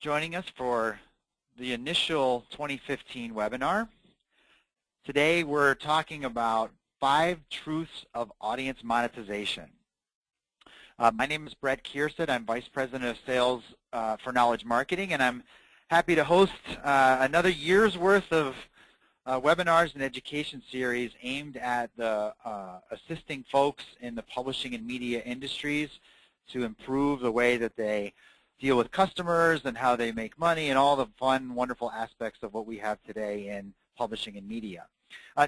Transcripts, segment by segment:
joining us for the initial 2015 webinar. Today we're talking about 5 truths of audience monetization. My name is Brett Kierstead. I'm Vice President of Sales for Knowledge Marketing, and I'm happy to host another year's worth of webinars and education series aimed at assisting folks in the publishing and media industries to improve the way that they deal with customers and how they make money and all the fun, wonderful aspects of what we have today in publishing and media.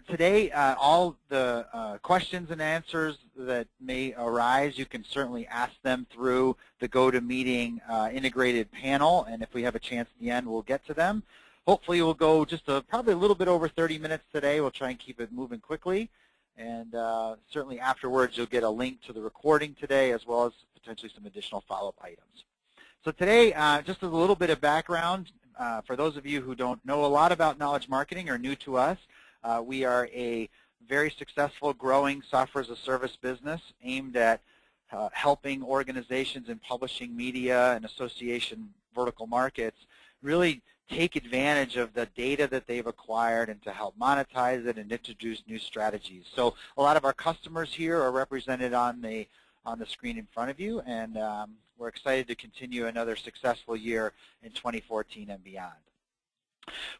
Today, all the questions and answers that may arise, you can certainly ask them through the GoToMeeting integrated panel, and if we have a chance at the end, we'll get to them. Hopefully, we'll go just probably a little bit over 30 minutes today. We'll try and keep it moving quickly, and certainly afterwards, you'll get a link to the recording today, as well as potentially some additional follow-up items. So today, just as a little bit of background, for those of you who don't know a lot about knowledge marketing or new to us, we are a very successful, growing software-as-a-service business aimed at helping organizations in publishing, media, and association vertical markets really take advantage of the data that they've acquired and to help monetize it and introduce new strategies. So a lot of our customers here are represented on the screen in front of you, and we're excited to continue another successful year in 2014 and beyond.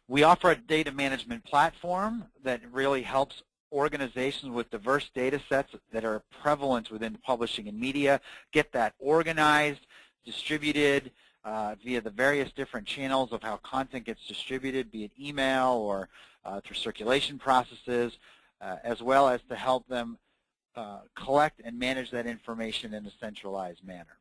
We offer a data management platform that really helps organizations with diverse data sets that are prevalent within publishing and media get that organized, distributed via the various different channels of how content gets distributed, be it email or through circulation processes, as well as to help them collect and manage that information in a centralized manner.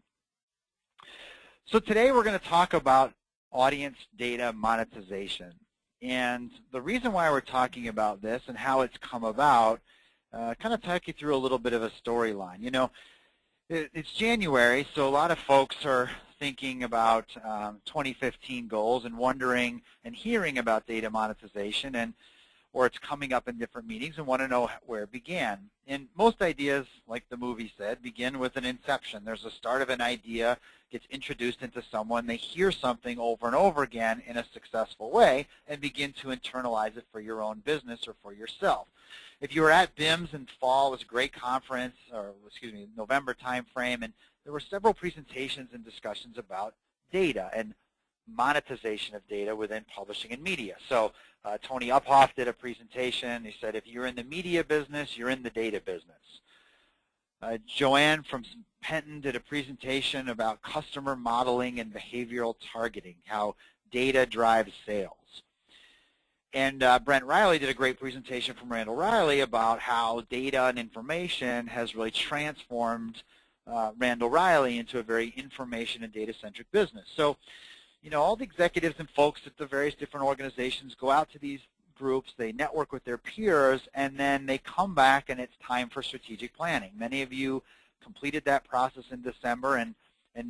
So today we're going to talk about audience data monetization. And the reason why we're talking about this and how it's come about, kind of talk you through a little bit of a storyline. You know, it's January, so a lot of folks are thinking about 2015 goals and wondering and hearing about data monetization, or it's coming up in different meetings and want to know where it began. And most ideas, like the movie said, begin with an inception. There's a start of an idea, gets introduced into someone, they hear something over and over again in a successful way and begin to internalize it for your own business or for yourself. If you were at BIMS in fall, it was a great conference, or excuse me, November timeframe, and there were several presentations and discussions about data and monetization of data within publishing and media. So Tony Uphoff did a presentation. He said, if you're in the media business, you're in the data business. Joanne from Penton did a presentation about customer modeling and behavioral targeting, how data drives sales. And Brent Riley did a great presentation from Randall Riley about how data and information has really transformed Randall Riley into a very information and data-centric business. So, you know, all the executives and folks at the various different organizations go out to these groups, they network with their peers, and then they come back and it's time for strategic planning. Many of you completed that process in December, and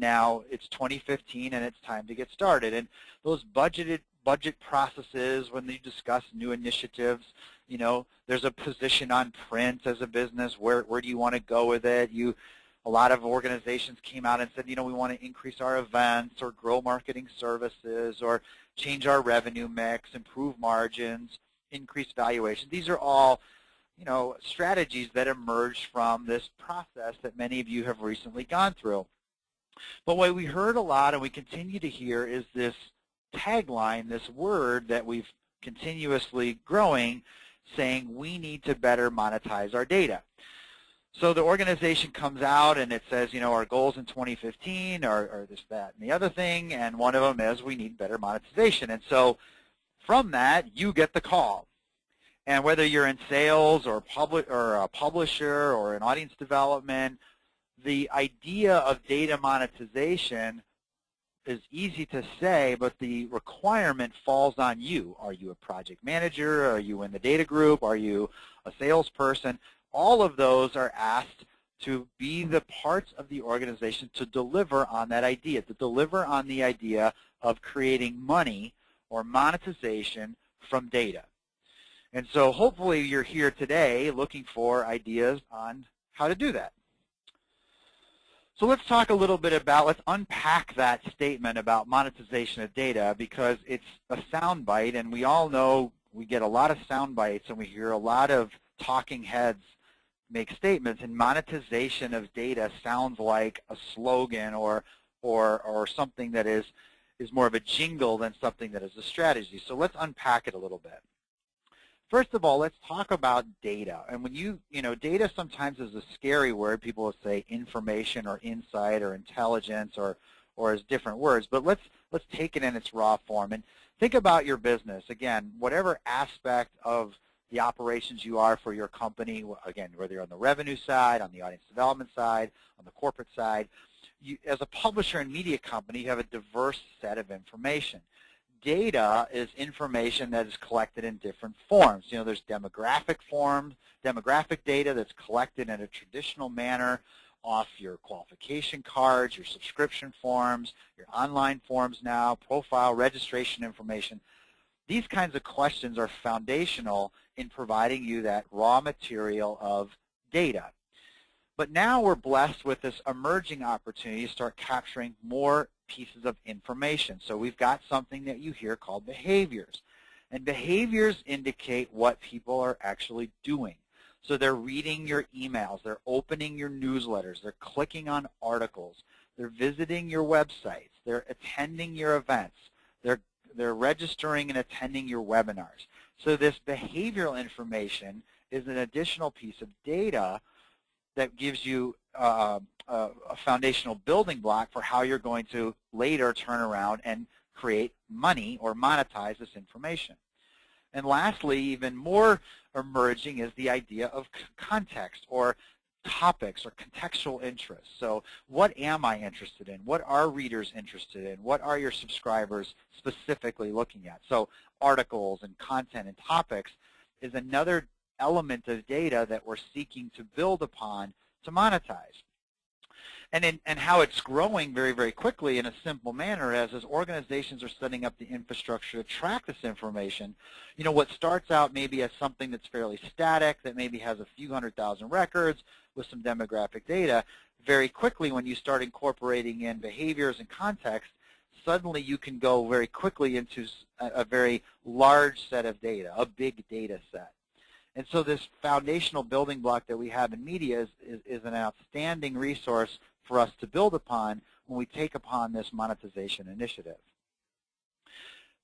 now it's 2015 and it's time to get started. And those budget processes, when you discuss new initiatives, you know, there's a position on print as a business. Where do you want to go with it? A lot of organizations came out and said, you know, we want to increase our events or grow marketing services or change our revenue mix, improve margins, increase valuation. These are all, you know, strategies that emerged from this process that many of you have recently gone through. But what we heard a lot and we continue to hear is this tagline, this word that we've continuously growing, saying we need to better monetize our data. So the organization comes out and it says, you know, our goals in 2015 are this, that, and the other thing, and one of them is we need better monetization. And so from that, you get the call. And whether you're in sales or a publisher or in audience development, the idea of data monetization is easy to say, but the requirement falls on you. Are you a project manager? Are you in the data group? Are you a salesperson? All of those are asked to be the parts of the organization to deliver on that idea, to deliver on the idea of creating money or monetization from data. And so hopefully you're here today looking for ideas on how to do that. So let's talk a little bit about, let's unpack that statement about monetization of data, because it's a soundbite, and we all know we get a lot of sound bites and we hear a lot of talking heads make statements, and monetization of data sounds like a slogan or something that is more of a jingle than something that is a strategy. So let's unpack it a little bit. First of all, let's talk about data. And when you know, data sometimes is a scary word. People will say information or insight or intelligence or as different words. But let's take it in its raw form and think about your business. Again, whatever aspect of the operations you are for your company, again, whether you're on the revenue side, on the audience development side, on the corporate side, as a publisher and media company, you have a diverse set of information. Data is information that is collected in different forms. You know, there's demographic data that's collected in a traditional manner off your qualification cards, your subscription forms, your online forms now, profile, registration information. These kinds of questions are foundational in providing you that raw material of data. But now we're blessed with this emerging opportunity to start capturing more pieces of information. So we've got something that you hear called behaviors. And behaviors indicate what people are actually doing. So they're reading your emails, they're opening your newsletters, they're clicking on articles, they're visiting your websites, they're attending your events, they're registering and attending your webinars. So this behavioral information is an additional piece of data that gives you a foundational building block for how you're going to later turn around and create money or monetize this information. And lastly, even more emerging is the idea of context or topics or contextual interests. So what am I interested in? What are readers interested in? What are your subscribers specifically looking at? So articles and content and topics is another element of data that we're seeking to build upon to monetize. And how it's growing very, very quickly in a simple manner as organizations are setting up the infrastructure to track this information. You know, what starts out maybe as something that's fairly static, that maybe has a few 100,000 records with some demographic data, very quickly when you start incorporating in behaviors and context, suddenly you can go very quickly into a very large set of data, a big data set. And so this foundational building block that we have in media is an outstanding resource for us to build upon when we take upon this monetization initiative.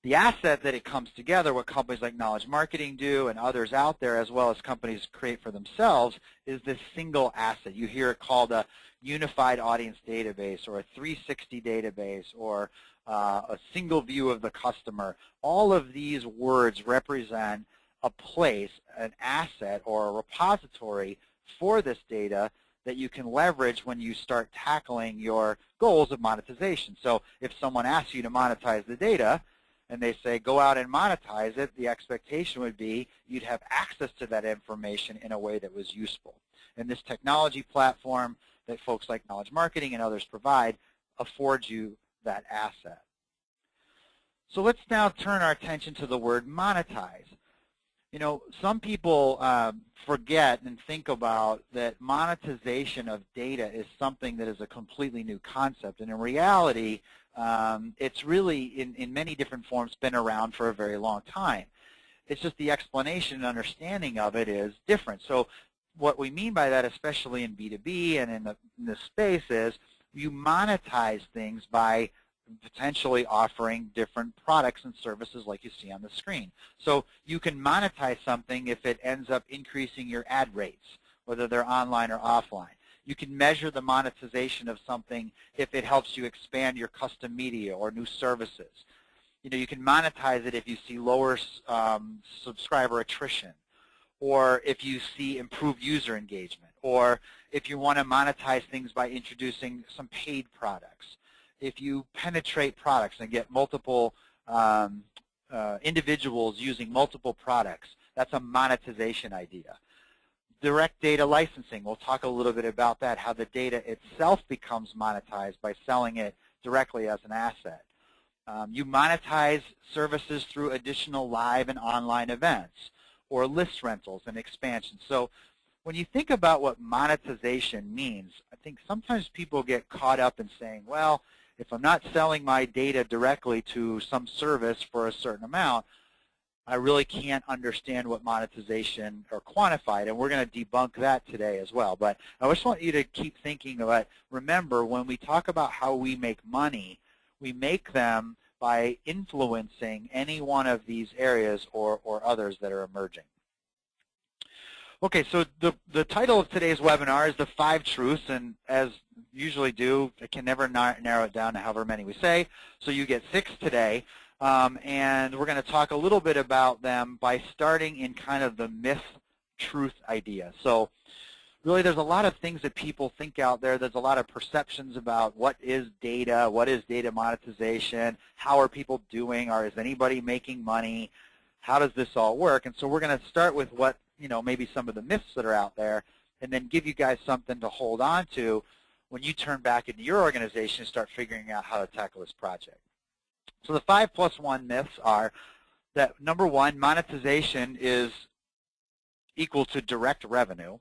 The asset that it comes together, what companies like Knowledge Marketing do and others out there, as well as companies create for themselves, is this single asset. You hear it called a unified audience database or a 360 database or a single view of the customer. All of these words represent a place, an asset, or a repository for this data that you can leverage when you start tackling your goals of monetization. So if someone asks you to monetize the data and they say go out and monetize it, the expectation would be you'd have access to that information in a way that was useful. And this technology platform that folks like Knowledge Marketing and others provide affords you that asset. So let's now turn our attention to the word monetize. You know, some people forget and think about that monetization of data is something that is a completely new concept. And in reality, it's really, in many different forms, been around for a very long time. It's just the explanation and understanding of it is different. So what we mean by that, especially in B2B and in this space, is you monetize things by potentially offering different products and services like you see on the screen. So you can monetize something if it ends up increasing your ad rates, whether they're online or offline. You can measure the monetization of something if it helps you expand your custom media or new services. You know, you can monetize it if you see lower subscriber attrition, or if you see improved user engagement, or if you want to monetize things by introducing some paid products. If you penetrate products and get multiple individuals using multiple products, that's a monetization idea. Direct data licensing, we'll talk a little bit about that, how the data itself becomes monetized by selling it directly as an asset. You monetize services through additional live and online events or list rentals and expansion. So when you think about what monetization means, I think sometimes people get caught up in saying, well, if I'm not selling my data directly to some service for a certain amount, I really can't understand what monetization or quantify it, and we're going to debunk that today as well. But I just want you to keep thinking about, remember, when we talk about how we make money, we make them by influencing any one of these areas or others that are emerging. Okay, so the title of today's webinar is the 5 Truths, and as usually do, I can never narrow it down to however many we say, so you get 6 today. And we're going to talk a little bit about them by starting in kind of the myth-truth idea. So really there's a lot of things that people think out there. There's a lot of perceptions about what is data monetization, how are people doing, or is anybody making money, how does this all work? And so we're going to start with what, maybe some of the myths that are out there, and then give you guys something to hold on to when you turn back into your organization and start figuring out how to tackle this project. So the 5+1 myths are that, number 1, monetization is equal to direct revenue.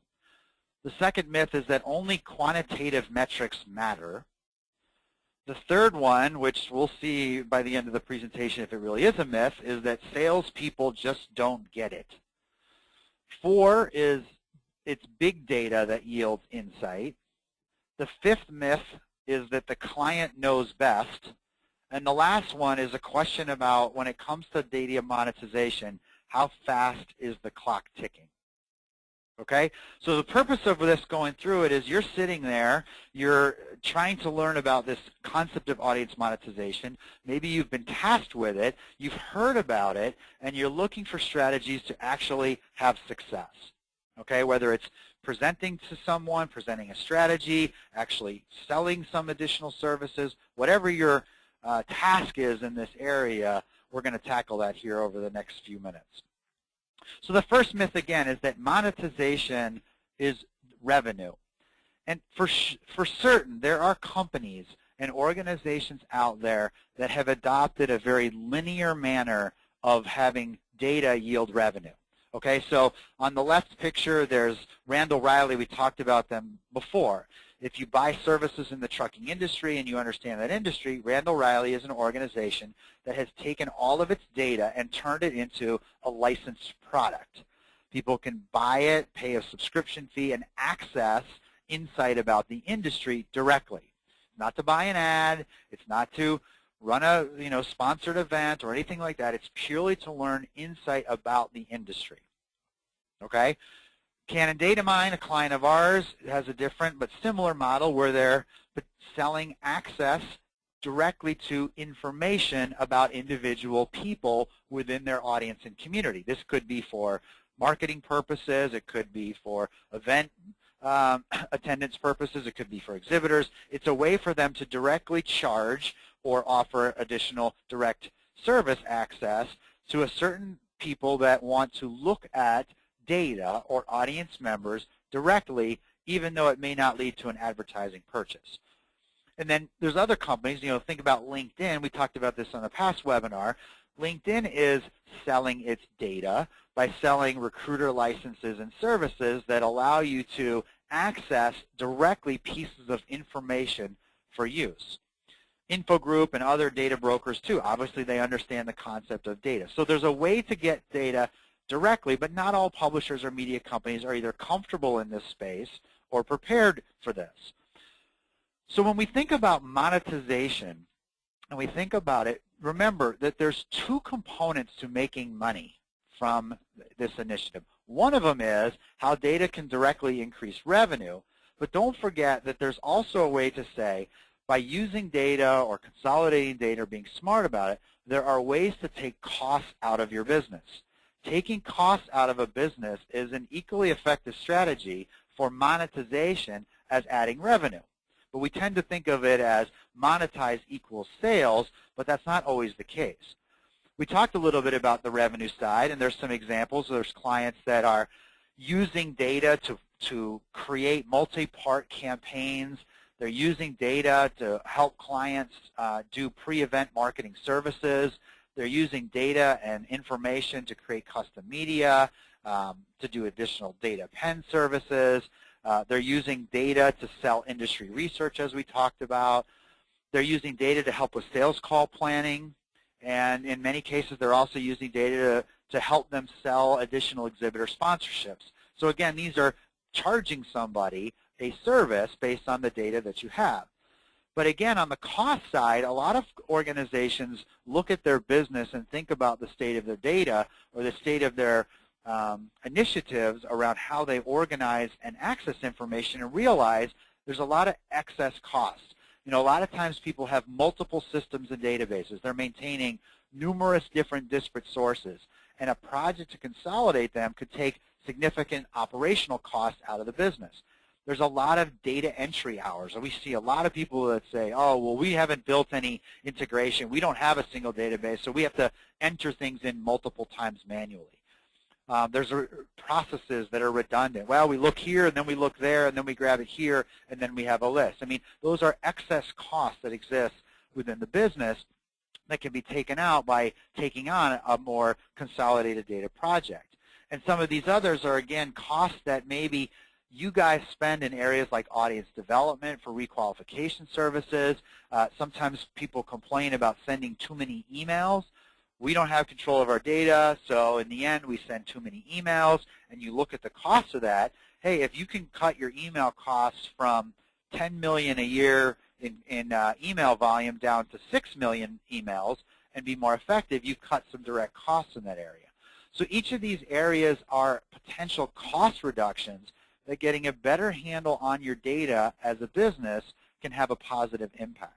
The second myth is that only quantitative metrics matter. The third one, which we'll see by the end of the presentation if it really is a myth, is that salespeople just don't get it. 4 is it's big data that yields insight. The 5th myth is that the client knows best. And the last one is a question about, when it comes to data monetization, how fast is the clock ticking? Okay? So the purpose of this going through it is you're sitting there, you're trying to learn about this concept of audience monetization. Maybe you've been tasked with it, you've heard about it, and you're looking for strategies to actually have success. Okay? Whether it's presenting to someone, presenting a strategy, actually selling some additional services, whatever your task is in this area, we're going to tackle that here over the next few minutes. So the first myth, again, is that monetization is revenue. And for certain, there are companies and organizations out there that have adopted a very linear manner of having data yield revenue. Okay, so on the left picture, there's Randall Riley. We talked about them before. If you buy services in the trucking industry and you understand that industry, Randall Riley is an organization that has taken all of its data and turned it into a licensed product. People can buy it, pay a subscription fee, and access insight about the industry directly. Not to buy an ad, it's not to run a sponsored event or anything like that. It's purely to learn insight about the industry. Okay? Canon Data Mine, a client of ours, has a different but similar model where they're selling access directly to information about individual people within their audience and community. This could be for marketing purposes. It could be for event attendance purposes. It could be for exhibitors. It's a way for them to directly charge or offer additional direct service access to a certain people that want to look at data or audience members directly, even though it may not lead to an advertising purchase. And then there's other companies, think about LinkedIn. We talked about this on a past webinar. LinkedIn is selling its data by selling recruiter licenses and services that allow you to access directly pieces of information for use. Infogroup and other data brokers too, obviously they understand the concept of data. So there's a way to get data directly, but not all publishers or media companies are either comfortable in this space or prepared for this. So when we think about monetization and we think about it, remember that there's 2 components to making money from this initiative. One of them is how data can directly increase revenue, but don't forget that there's also a way to say, by using data or consolidating data or being smart about it, there are ways to take costs out of your business. Taking costs out of a business is an equally effective strategy for monetization as adding revenue. But we tend to think of it as monetize equals sales, but that's not always the case. We talked a little bit about the revenue side, and there's some examples. There's clients that are using data to create multi-part campaigns. They're using data to help clients do pre-event marketing services. They're using data and information to create custom media. to do additional data pen services. They're using data to sell industry research, as we talked about. They're using data to help with sales call planning. And in many cases, they're also using data to help them sell additional exhibitor sponsorships. So again, these are charging somebody a service based on the data that you have. But again, on the cost side, a lot of organizations look at their business and think about the state of their data or the state of their initiatives around how they organize and access information and realize there's a lot of excess cost. You know, a lot of times people have multiple systems and databases. They're maintaining numerous different disparate sources, and a project to consolidate them could take significant operational costs out of the business. There's a lot of data entry hours, and we see a lot of people that say, oh, well, we haven't built any integration. We don't have a single database, so we have to enter things in multiple times manually. There's processes that are redundant. Well, we look here, and then we look there, and then we grab it here, and then we have a list. I mean, those are excess costs that exist within the business that can be taken out by taking on a more consolidated data project. And some of these others are, again, costs that maybe you guys spend in areas like audience development for requalification services. Sometimes people complain about sending too many emails. We don't have control of our data, so in the end, we send too many emails, and you look at the cost of that. Hey, if you can cut your email costs from 10 million a year in email volume down to 6 million emails and be more effective, you've cut some direct costs in that area. So each of these areas are potential cost reductions that getting a better handle on your data as a business can have a positive impact.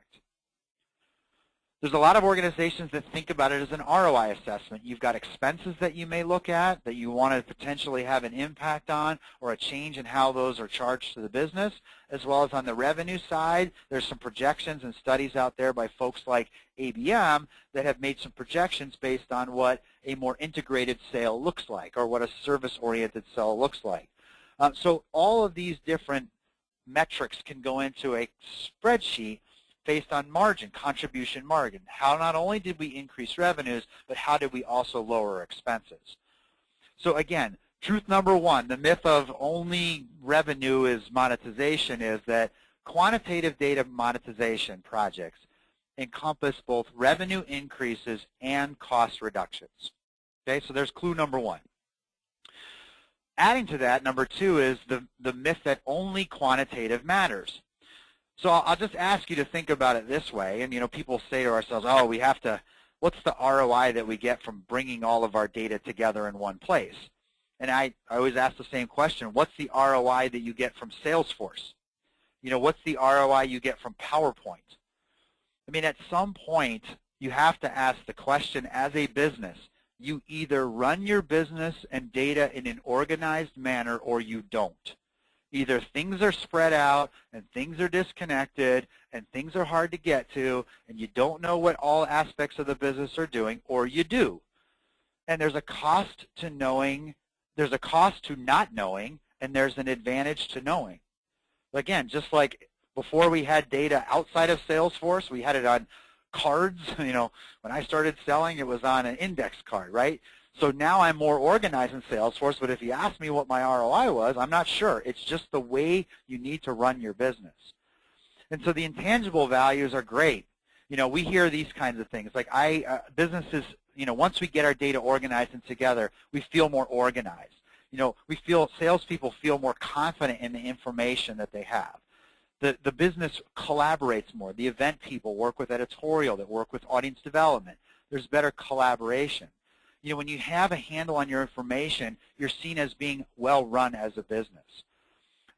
There's a lot of organizations that think about it as an ROI assessment. You've got expenses that you may look at that you want to potentially have an impact on or a change in how those are charged to the business, as well as on the revenue side. There's some projections and studies out there by folks like ABM that have made some projections based on what a more integrated sale looks like or what a service-oriented sale looks like. So all of these different metrics can go into a spreadsheet based on margin, contribution margin. How not only did we increase revenues, but how did we also lower expenses? So again, truth number one, the myth of only revenue is monetization is that quantitative data monetization projects encompass both revenue increases and cost reductions. Okay, so there's clue number one. Adding to that, number two is the myth that only quantitative matters. So I'll just ask you to think about it this way. And, you know, people say to ourselves, oh, we have to, what's the ROI that we get from bringing all of our data together in one place? And I always ask the same question. What's the ROI that you get from Salesforce? You know, what's the ROI you get from PowerPoint? I mean, at some point, you have to ask the question as a business. You either run your business and data in an organized manner or you don't. Either things are spread out and things are disconnected and things are hard to get to and you don't know what all aspects of the business are doing, or you do. And there's a cost to knowing, there's a cost to not knowing, and there's an advantage to knowing. Again, just like before we had data outside of Salesforce, we had it on cards. You know, when I started selling, it was on an index card, right? So now I'm more organized in Salesforce, but if you ask me what my ROI was, I'm not sure. It's just the way you need to run your business. And so the intangible values are great. You know, we hear these kinds of things. Like businesses, you know, once we get our data organized and together, we feel more organized. You know, salespeople feel more confident in the information that they have. The business collaborates more. The event people work with editorial, that work with audience development. There's better collaboration. You know, when you have a handle on your information, you're seen as being well run as a business.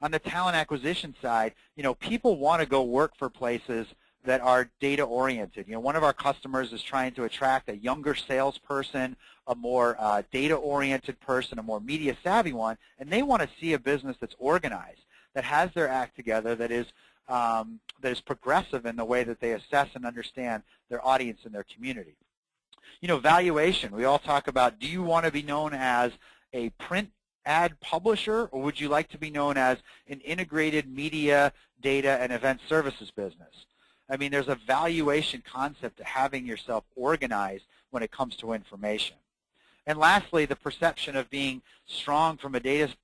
On the talent acquisition side, you know, people want to go work for places that are data oriented. You know, one of our customers is trying to attract a younger salesperson, a more data oriented person, a more media savvy one, and they want to see a business that's organized, that has their act together, that is progressive in the way that they assess and understand their audience and their community. You know, valuation. We all talk about, do you want to be known as a print ad publisher, or would you like to be known as an integrated media, data, and event services business? I mean, there's a valuation concept to having yourself organized when it comes to information. And lastly, the perception of being strong from a data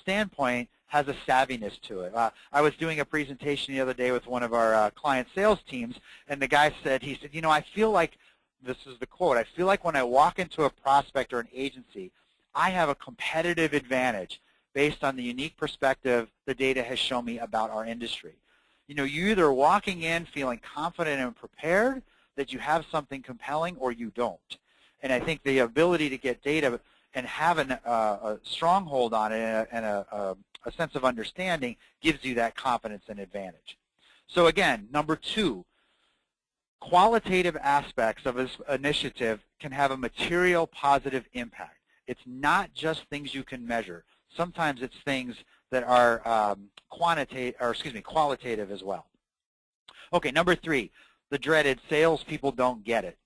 standpoint has a savviness to it. I was doing a presentation the other day with one of our client sales teams, and the guy said, you know, I feel like, this is the quote, I feel like when I walk into a prospect or an agency, I have a competitive advantage based on the unique perspective the data has shown me about our industry. You know, you're either walking in feeling confident and prepared that you have something compelling, or you don't. And I think the ability to get data and have a stronghold on it and a sense of understanding gives you that confidence and advantage. So again, number 2, qualitative aspects of this initiative can have a material positive impact. It's not just things you can measure. Sometimes it's things that are qualitative as well. Okay, number 3, the dreaded salespeople don't get it.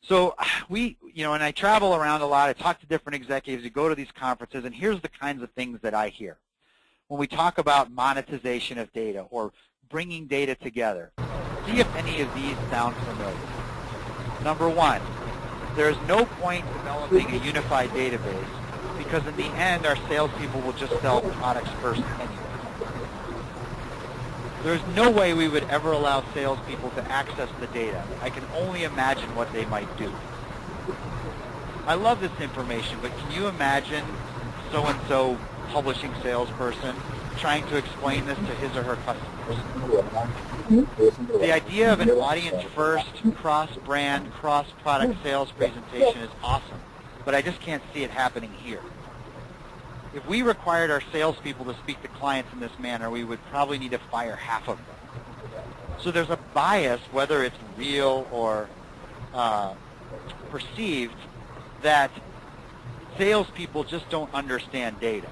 So you know, and I travel around a lot, I talk to different executives, you go to these conferences, and here's the kinds of things that I hear. When we talk about monetization of data or bringing data together, see if any of these sound familiar. Number 1, there's no point developing a unified database because in the end our salespeople will just sell products first anyway. There's no way we would ever allow salespeople to access the data. I can only imagine what they might do. I love this information, but can you imagine so-and-so publishing salesperson trying to explain this to his or her customers? The idea of an audience-first, cross-brand, cross-product sales presentation is awesome, but I just can't see it happening here. If we required our salespeople to speak to clients in this manner, we would probably need to fire half of them. So there's a bias, whether it's real or perceived, that salespeople just don't understand data.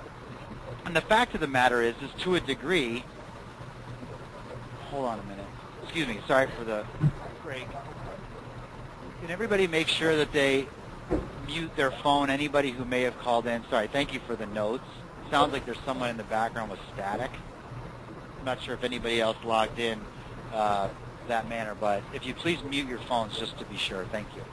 And the fact of the matter is to a degree, hold on a minute, excuse me, sorry for the break. Can everybody make sure that they mute their phone, anybody who may have called in? Sorry, thank you for the notes. It sounds like there's someone in the background with static. I'm not sure if anybody else logged in that manner, but if you please mute your phones just to be sure. Thank you.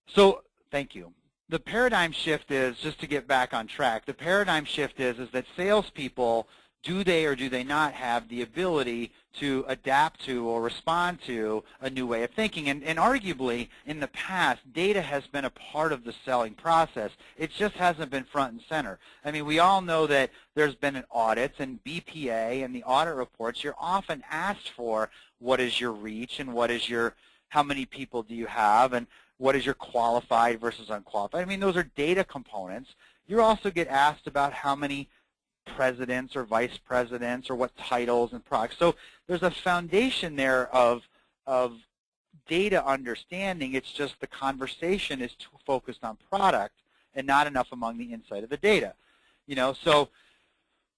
So, thank you. The paradigm shift is, just to get back on track, the paradigm shift is that salespeople, do they or do they not have the ability to adapt to or respond to a new way of thinking? And arguably, in the past, data has been a part of the selling process. It just hasn't been front and center. I mean, we all know that there's been an audits and BPA and the audit reports. You're often asked for what is your reach and what is your, how many people do you have, and what is your qualified versus unqualified. I mean, those are data components. You also get asked about how many presidents or vice presidents or what titles and products. So there's a foundation there of data understanding. It's just the conversation is too focused on product and not enough among the insight of the data. You know, so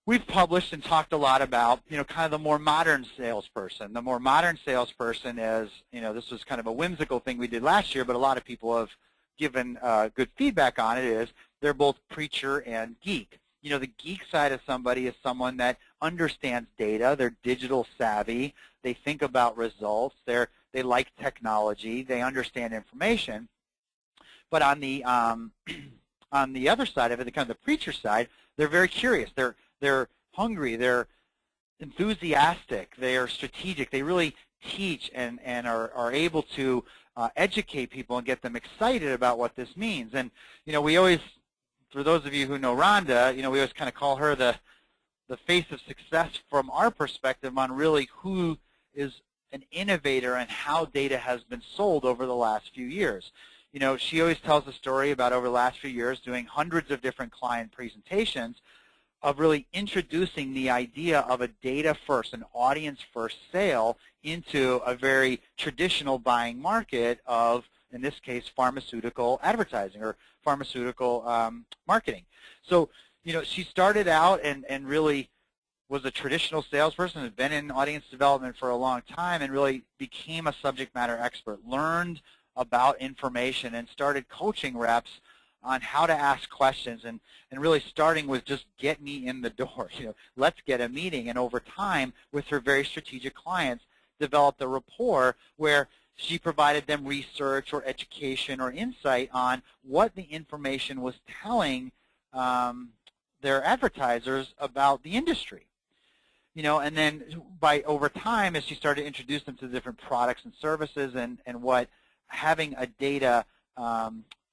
we've published and talked a lot about, you know, kind of the more modern salesperson. The more modern salesperson is, you know, this was kind of a whimsical thing we did last year, but a lot of people have given good feedback on it, is they're both preacher and geek. You know, the geek side of somebody is someone that understands data, they're digital savvy, they think about results, they like technology, they understand information. But on the other side of it, the kind of the preacher side, they're very curious, they're hungry, they're enthusiastic, they are strategic, they really teach and are able to educate people and get them excited about what this means. And, you know, we always, for those of you who know Rhonda, you know, we always kind of call her the face of success from our perspective on really who is an innovator and how data has been sold over the last few years. You know, she always tells a story about over the last few years doing hundreds of different client presentations of really introducing the idea of a data-first, an audience-first sale into a very traditional buying market of, in this case, pharmaceutical advertising or pharmaceutical marketing. So, you know, she started out and really was a traditional salesperson, had been in audience development for a long time, and really became a subject matter expert, learned about information, and started coaching reps on how to ask questions, and really starting with just get me in the door, you know, let's get a meeting. And over time, with her very strategic clients, developed a rapport where she provided them research or education or insight on what the information was telling their advertisers about the industry. And then over time, as she started to introduce them to different products and services and what having a data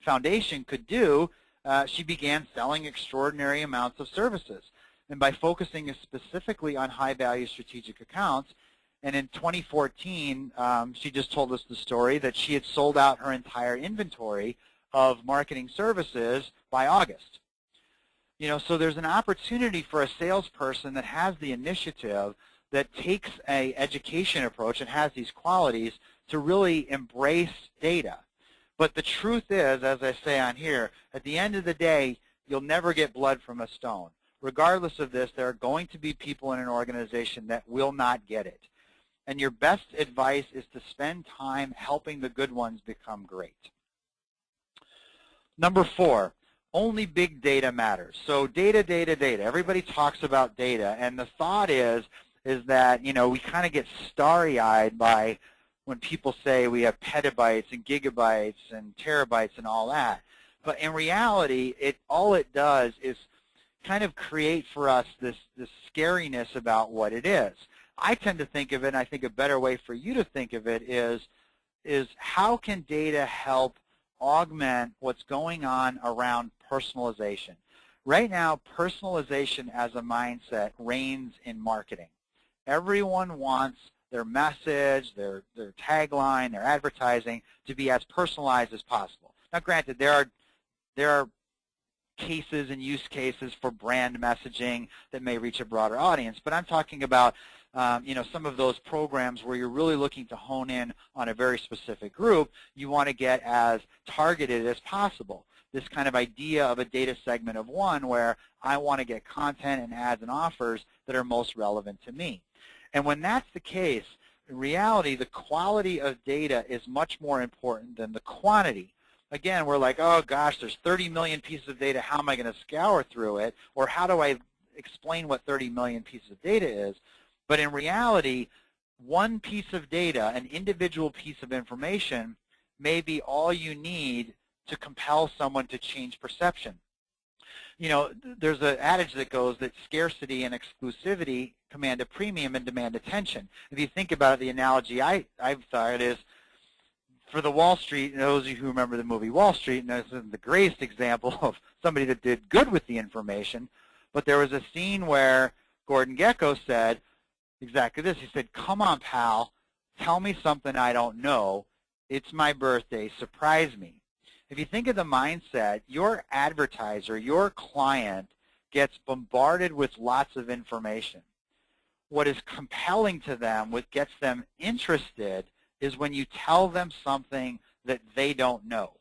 foundation could do, she began selling extraordinary amounts of services. And by focusing specifically on high-value strategic accounts, and in 2014, she just told us the story that she had sold out her entire inventory of marketing services by August. So there's an opportunity for a salesperson that has the initiative, that takes an education approach and has these qualities to really embrace data. But the truth is, as I say on here, at the end of the day, you'll never get blood from a stone. Regardless of this, there are going to be people in an organization that will not get it. And your best advice is to spend time helping the good ones become great. Number 4, only big data matters. So data, data, data. Everybody talks about data, and the thought is that, we kind of get starry-eyed by when people say we have petabytes and gigabytes and terabytes and all that. But in reality, all it does is kind of create for us this scariness about what it is. I tend to think of it, and I think a better way for you to think of it is how can data help augment what's going on around personalization. Right now, personalization as a mindset reigns in marketing. Everyone wants their message, their tagline, their advertising to be as personalized as possible. Now, granted, there are cases and use cases for brand messaging that may reach a broader audience, but I'm talking about some of those programs where you're really looking to hone in on a very specific group. You want to get as targeted as possible. This kind of idea of a data segment of one where I want to get content and ads and offers that are most relevant to me. And when that's the case, in reality, the quality of data is much more important than the quantity. Again, we're like, oh gosh, there's 30 million pieces of data. How am I going to scour through it? Or how do I explain what 30 million pieces of data is? But in reality, one piece of data, an individual piece of information, may be all you need to compel someone to change perception. There's an adage that goes that scarcity and exclusivity command a premium and demand attention. If you think about it, the analogy I've thought is, for the Wall Street, those of you who remember the movie Wall Street, and this is the greatest example of somebody that did good with the information, but there was a scene where Gordon Gekko said exactly this. He said, come on, pal, tell me something I don't know. It's my birthday. Surprise me. If you think of the mindset, your advertiser, your client, gets bombarded with lots of information. What is compelling to them, what gets them interested, is when you tell them something that they don't know,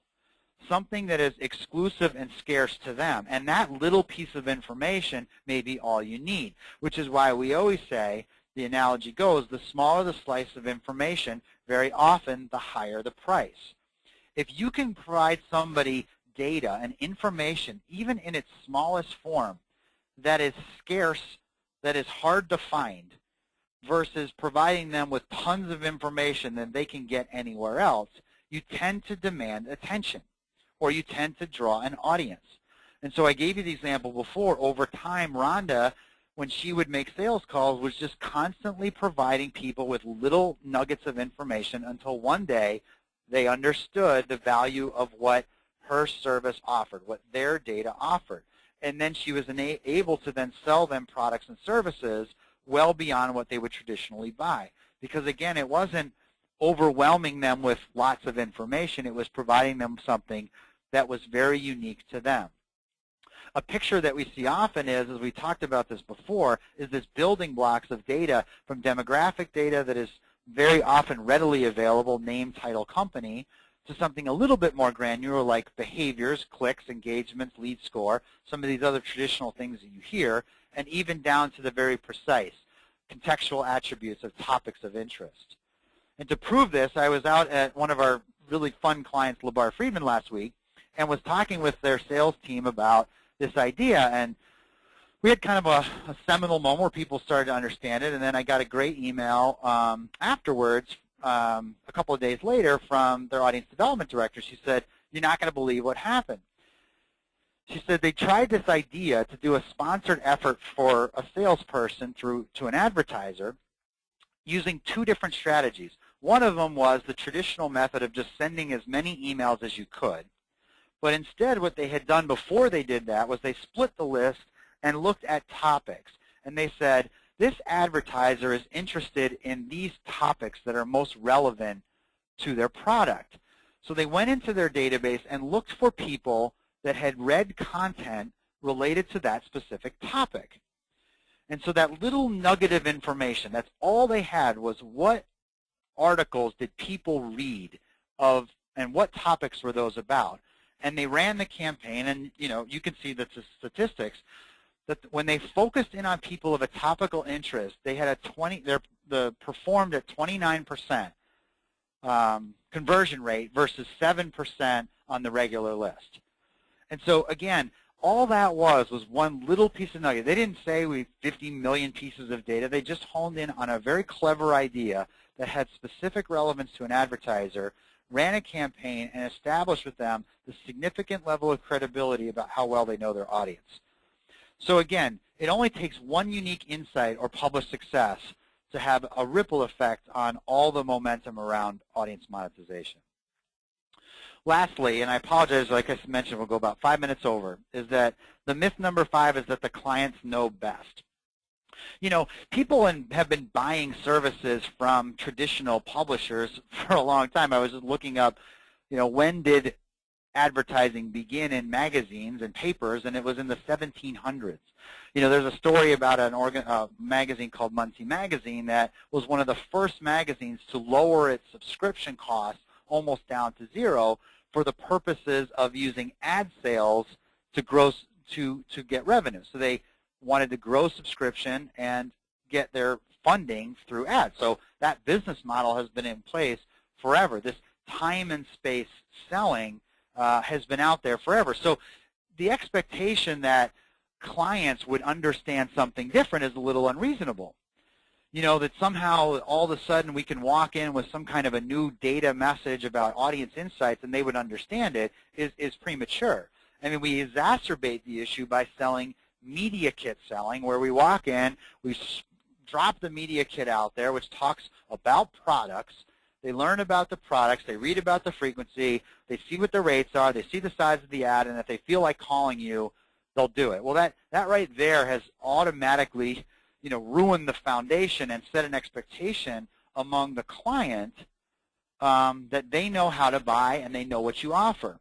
something that is exclusive and scarce to them. And that little piece of information may be all you need, which is why we always say, the analogy goes, the smaller the slice of information, very often the higher the price. If you can provide somebody data and information, even in its smallest form, that is scarce, that is hard to find, versus providing them with tons of information that they can get anywhere else, you tend to demand attention, or you tend to draw an audience. And so I gave you the example before. Over time, Rhonda, when she would make sales calls, was just constantly providing people with little nuggets of information until one day they understood the value of what her service offered, what their data offered. And then she was able to then sell them products and services well beyond what they would traditionally buy. Because again, it wasn't overwhelming them with lots of information. It was providing them something that was very unique to them. A picture that we see often is, as we talked about this before, is this building blocks of data, from demographic data that is very often readily available, name, title, company, to something a little bit more granular like behaviors, clicks, engagements, lead score, some of these other traditional things that you hear, and even down to the very precise contextual attributes of topics of interest. And to prove this, I was out at one of our really fun clients, LeBar Friedman, last week, and was talking with their sales team about this idea. And we had kind of a seminal moment where people started to understand it, and then I got a great email afterwards a couple of days later from their audience development director. She said, "You're not going to believe what happened." She said they tried this idea to do a sponsored effort for a salesperson to an advertiser using two different strategies. One of them was the traditional method of just sending as many emails as you could. But instead, what they had done before they did that was they split the list and looked at topics. And they said, this advertiser is interested in these topics that are most relevant to their product. So they went into their database and looked for people that had read content related to that specific topic. And so that little nugget of information, that's all they had, was what articles did people read of and what topics were those about. And they ran the campaign, and you can see the statistics that when they focused in on people of a topical interest, they had performed at 29% conversion rate versus 7% on the regular list. And so again, all that was one little piece of nugget. They didn't say we have 50 million pieces of data. They just honed in on a very clever idea that had specific relevance to an advertiser, ran a campaign, and established with them the significant level of credibility about how well they know their audience. So again, it only takes one unique insight or published success to have a ripple effect on all the momentum around audience monetization. Lastly, and I apologize, like I mentioned, we'll go about 5 minutes over, is that the myth number 5 is that the clients know best. People have been buying services from traditional publishers for a long time. I was just looking up, when did advertising begin in magazines and papers, and it was in the 1700s. There's a story about a magazine called Monetization magazine that was one of the first magazines to lower its subscription costs almost down to zero for the purposes of using ad sales to get revenue. So they wanted to grow subscription and get their funding through ads. So that business model has been in place forever. This time and space selling has been out there forever. So the expectation that clients would understand something different is a little unreasonable. That somehow all of a sudden we can walk in with some kind of a new data message about audience insights and they would understand it is premature. I mean, we exacerbate the issue by selling media kit selling, where we walk in, we drop the media kit out there, which talks about products. They learn about the products, they read about the frequency, they see what the rates are, they see the size of the ad, and if they feel like calling you, they'll do it. Well, that right there has automatically ruined the foundation and set an expectation among the client that they know how to buy and they know what you offer.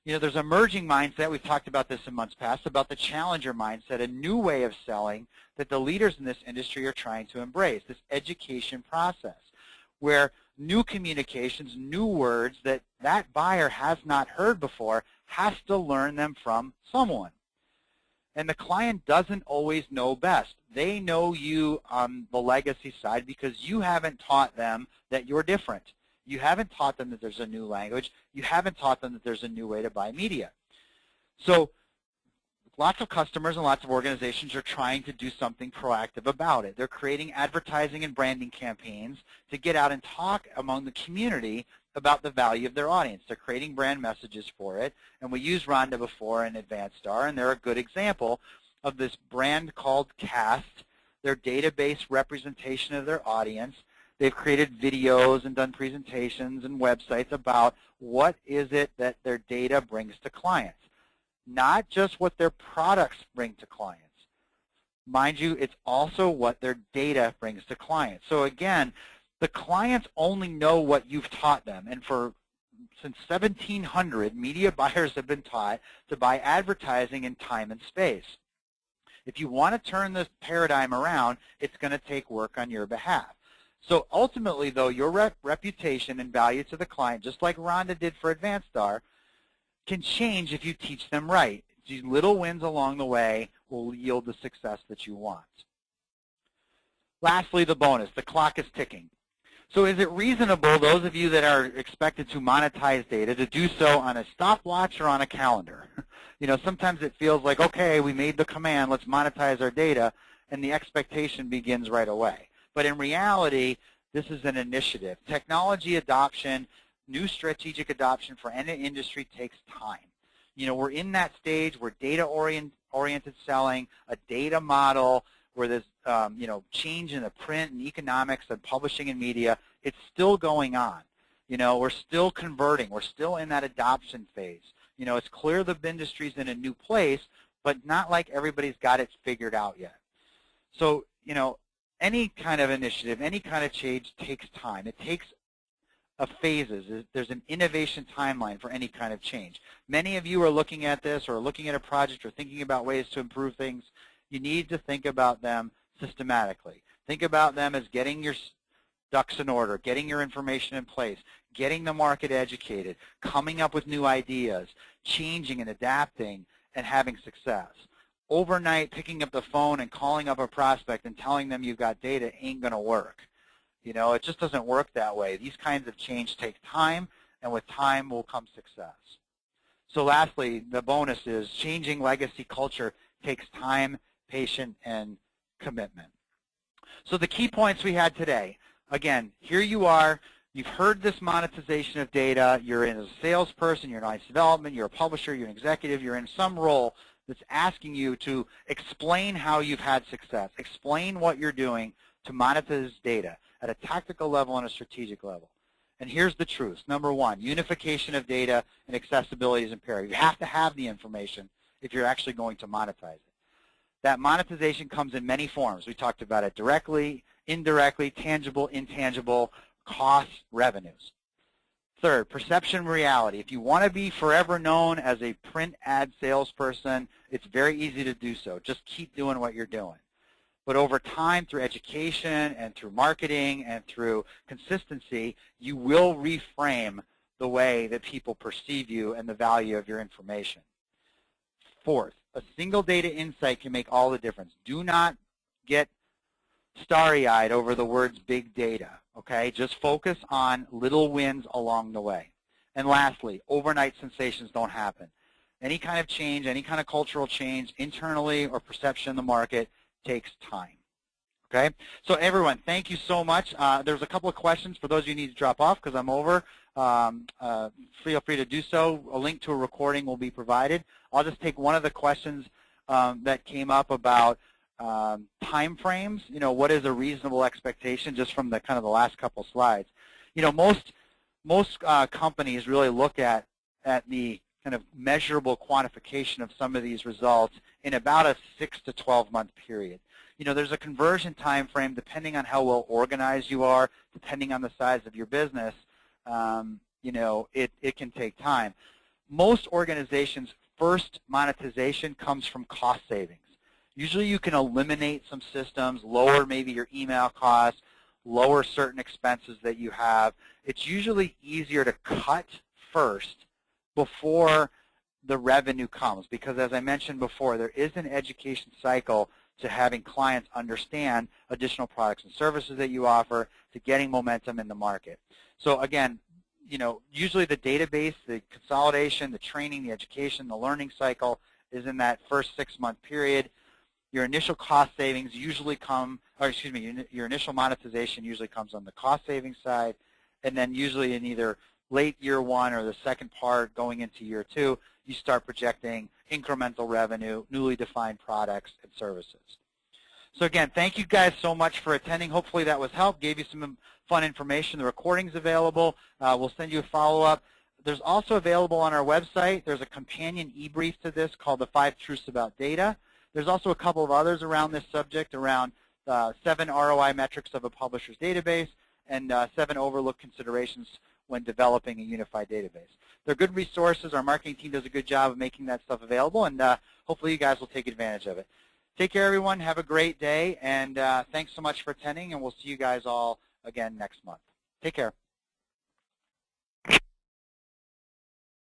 There's an emerging mindset, we've talked about this in months past, about the challenger mindset, a new way of selling that the leaders in this industry are trying to embrace, this education process, where new communications, new words that buyer has not heard before has to learn them from someone. And the client doesn't always know best. They know you on the legacy side because you haven't taught them that you're different. You haven't taught them that there's a new language. You haven't taught them that there's a new way to buy media. So lots of customers and lots of organizations are trying to do something proactive about it. They're creating advertising and branding campaigns to get out and talk among the community about the value of their audience. They're creating brand messages for it, and we used Rhonda before in Advanced Star, and they're a good example of this brand called Cast, their database representation of their audience. They've created videos and done presentations and websites about what is it that their data brings to clients, not just what their products bring to clients. Mind you, it's also what their data brings to clients. So again, the clients only know what you've taught them, and since 1700, media buyers have been taught to buy advertising in time and space. If you want to turn this paradigm around, it's going to take work on your behalf. So ultimately, though, your reputation and value to the client, just like Rhonda did for Advanced Star, can change if you teach them right. These little wins along the way will yield the success that you want. Lastly, the bonus. The clock is ticking. So is it reasonable, those of you that are expected to monetize data, to do so on a stopwatch or on a calendar? Sometimes it feels like, okay, we made the command, let's monetize our data, and the expectation begins right away. But in reality, This is an initiative. Technology adoption, new strategic adoption for any industry takes time. You know, we're in that stage where data-oriented selling, a data model, where there's you know, change in the print and economics and publishing and media, it's still going on. You know, we're still converting. We're still in that adoption phase. You know, it's clear the industry's in a new place, but not like everybody's got it figured out yet. So, you know, any kind of initiative, any kind of change takes time. It takes phases. There's an innovation timeline for any kind of change. Many of you are looking at this or looking at a project or thinking about ways to improve things. You need to think about them systematically. Think about them as getting your ducks in order, getting your information in place, getting the market educated, coming up with new ideas, changing and adapting, and having success. Overnight, picking up the phone and calling up a prospect and telling them you've got data ain't going to work. You know, it just doesn't work that way. These kinds of change take time, and with time will come success. So lastly, the bonus is changing legacy culture takes time, patience, and commitment. So the key points we had today, again, here you are. You've heard this monetization of data. You're in as a salesperson, you're in audience development, you're a publisher, you're an executive, you're in some role that's asking you to explain how you've had success, explain what you're doing to monetize data at a tactical level and a strategic level. And here's the truth. Number one, unification of data and accessibility is imperative. You have to have the information if you're actually going to monetize it. That monetization comes in many forms. We talked about it directly, indirectly, tangible, intangible, costs, revenues. Third, perception reality. If you want to be forever known as a print ad salesperson, it's very easy to do so. Just keep doing what you're doing. But over time, through education and through marketing and through consistency, you will reframe the way that people perceive you and the value of your information. Fourth, a single data insight can make all the difference. Do not get starry-eyed over the words big data, okay? Just focus on little wins along the way. And lastly, overnight sensations don't happen. Any kind of change, any kind of cultural change, internally or perception in the market, takes time. Okay? So everyone, thank you so much. There's a couple of questions for those of you who need to drop off because I'm over. Feel free to do so. A link to a recording will be provided. I'll just take one of the questions that came up about time frames. You know, what is a reasonable expectation just from the kind of the last couple slides. You know, most companies really look at the kind of measurable quantification of some of these results in about a 6 to 12 month period. You know, there's a conversion time frame depending on how well organized you are, depending on the size of your business. You know, it can take time. Most organizations' first monetization comes from cost savings. Usually you can eliminate some systems, lower maybe your email costs, lower certain expenses that you have. It's usually easier to cut first before the revenue comes because, as I mentioned before, there is an education cycle to having clients understand additional products and services that you offer, to getting momentum in the market. So again, you know, usually the database, the consolidation, the training, the education, the learning cycle is in that first 6 month period. Your initial cost savings usually come, or excuse me, your initial monetization usually comes on the cost savings side, and then usually in either late year one or the second part going into year two, you start projecting incremental revenue, newly defined products and services. So again, thank you guys so much for attending. Hopefully that was help, gave you some fun information. The recording's available. We'll send you a follow-up. There's also available on our website, there's a companion e-brief to this called The 5 Truths About Data. There's also a couple of others around this subject, around 7 ROI metrics of a publisher's database and 7 overlooked considerations when developing a unified database. They're good resources. Our marketing team does a good job of making that stuff available, and hopefully you guys will take advantage of it. Take care, everyone. Have a great day, and thanks so much for attending, and we'll see you guys all again next month. Take care.